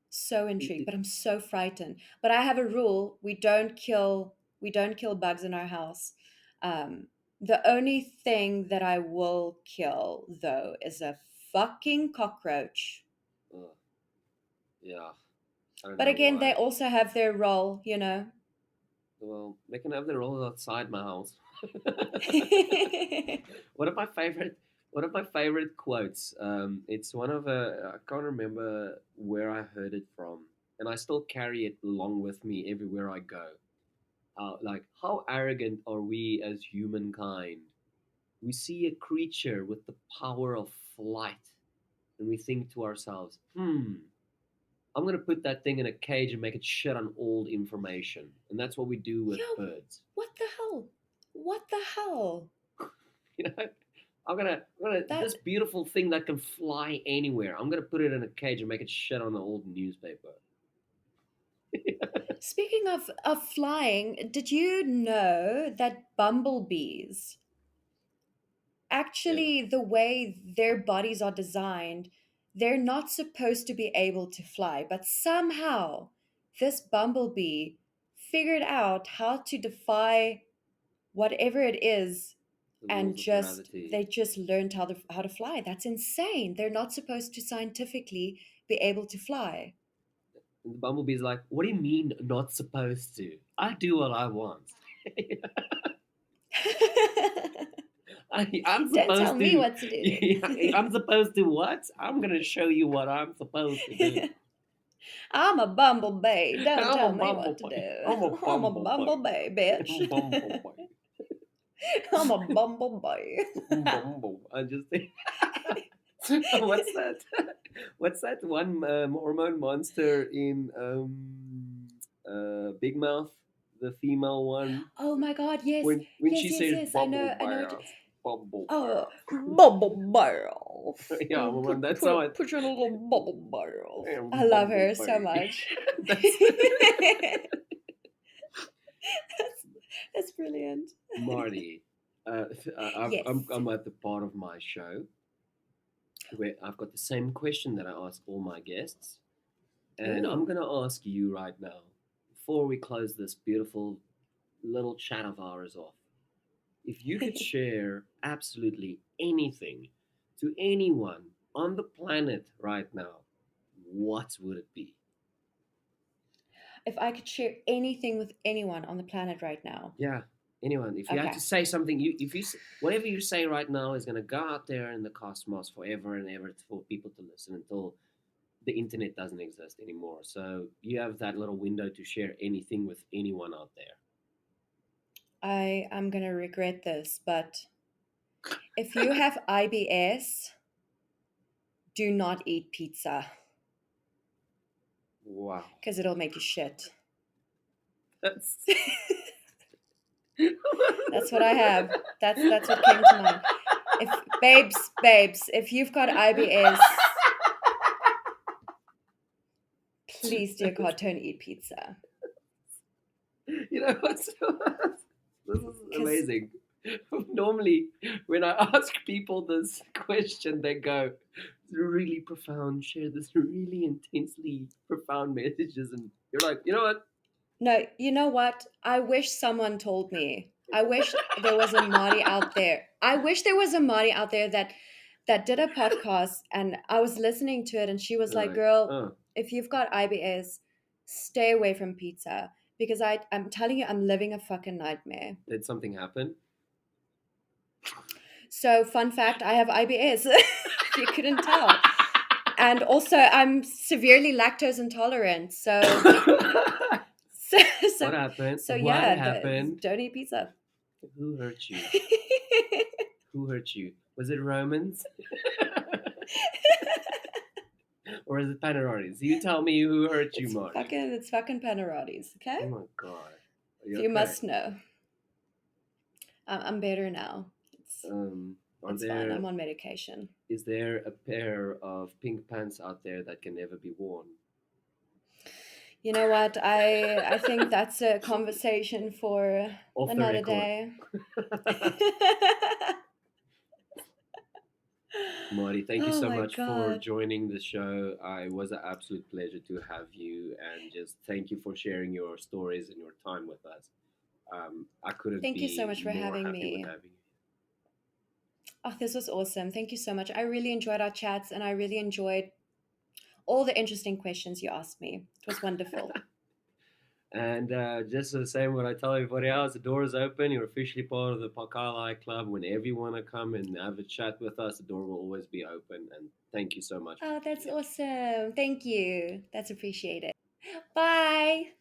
So It, intrigued, it, but I'm so frightened. But I have a rule: we don't kill bugs in our house. Um, the only thing that I will kill though is a fucking cockroach. uh, yeah. I don't But know again, they why. also have their role, you know. Well, they can have their roles outside my house. One of my favorite, one of my favorite quotes. It's one of a. I can't remember where I heard it from, and I still carry it along with me everywhere I go. Like, how arrogant are we as humankind? We see a creature with the power of flight, and we think to ourselves, I'm going to put that thing in a cage and make it shit on old information. And that's what we do with Yo, birds. what the hell? What the hell? You know, I'm gonna That this beautiful thing that can fly anywhere. I'm gonna put it in a cage and make it shit on an old newspaper. Speaking of flying, did you know that bumblebees Yeah, actually the way their bodies are designed, they're not supposed to be able to fly, but somehow this bumblebee figured out how to defy whatever it is the and rules of just gravity. they just learned how to fly. That's insane. They're not supposed to scientifically be able to fly. And the bumblebee's like, "What do you mean not supposed to? I do what I want. I'm Don't tell supposed me to. what to do. I'm supposed to what? I'm gonna show you what I'm supposed to do. I'm a bumblebee. Don't I'm a tell me what to bumblebee. I'm a do. I'm a bumblebee. bumblebee, bitch. I'm a bumblebee. I'm a bumblebee. Bumble. I just think. What's that? What's that one hormone monster in Big Mouth, the female one? Oh my god, yes. When Yes, she yes, says yes. bubble I know bear, what bubble bear. oh, bubble barrel. Yeah, Gonna woman, that's how put it. put you in a little bubble barrel. Yeah, I love bumble her so bear. much. That's That's brilliant. Marty. Uh, Yes. I'm at the part of my show where I've got the same question that I ask all my guests, and I'm Ooh. gonna ask you right now before we close this beautiful little chat of ours off. If you could share absolutely anything to anyone on the planet right now, what would it be? If I could share anything with anyone on the planet right now. Yeah, anyone. If you had to Okay. say something, whatever you say right now is gonna go out there in the cosmos forever and ever for people to listen until the internet doesn't exist anymore. So you have that little window to share anything with anyone out there. I'm gonna regret this, but if you have IBS, do not eat pizza Wow, because it'll make you shit. that's That's what I have. That's what came to mind. If babes, if you've got IBS, please, dear God, don't eat pizza. you know what's this is Because amazing. Normally, when I ask people this question, they go, "It's really profound. Share this really intensely profound messages," and you're like, you know what? no, you know what? I wish someone told me. I wish there was a Marty out there. I wish there was a Marty out there that did a podcast and I was listening to it and she was You're like, like, "Girl, oh, if you've got IBS, stay away from pizza because I'm telling you I'm living a fucking nightmare." did something happen? So, fun fact, I have IBS. If you couldn't tell. And also I'm severely lactose intolerant. So so What so, happened? so What yeah, happened? don't eat pizza. Who hurt you? Who hurt you? Was it Romans or is it Panaronis? You tell me who hurt you, Marty. It's fucking Panarottis, okay? Oh my god. Are you You okay? must know. I'm better now. Um, are It's fine. there I'm on medication. is there a pair of pink pants out there that can never be worn? You know what? I think that's a conversation for Off the another record. day. Marty, thank you Oh so my much for god. joining the show. It was an absolute pleasure to have you, and just thank you for sharing your stories and your time with us. I couldn't Thank you so be much for more having happy with me. having you. Oh, this was awesome. Thank you so much. I really enjoyed our chats and I really enjoyed all the interesting questions you asked me. It was wonderful. And just the same what I tell everybody else, the door is open. You're officially part of the Pakala Club. Whenever you want to come and have a chat with us, the door will always be open. And thank you so much for Oh, being that's here. awesome. Thank you. That's appreciated. Bye.